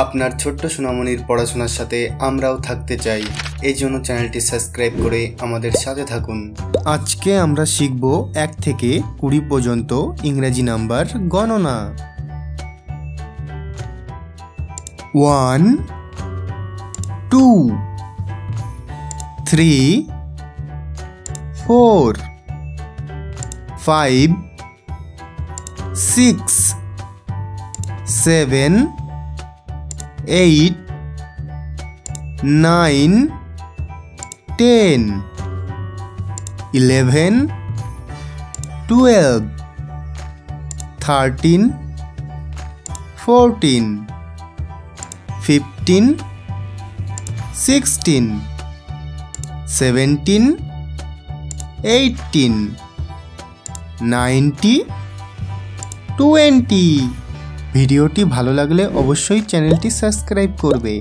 আপনার ছোট্ট সোনামণির পড়াশোনার সাথে আমরাও থাকতে চাই। এই জন্য চ্যানেলটি সাবস্ক্রাইব করে আমাদের সাথে থাকুন। আজকে আমরা শিখব 1 থেকে 20 পর্যন্ত ইংরেজি নাম্বার গণনা। 1 2 3 4 5 6 7 8 9 10 11 12 13 14 15 16 17 18 19 20। ভিডিওটি ভালো লাগলে অবশ্যই চ্যানেলটি সাবস্ক্রাইব করবে।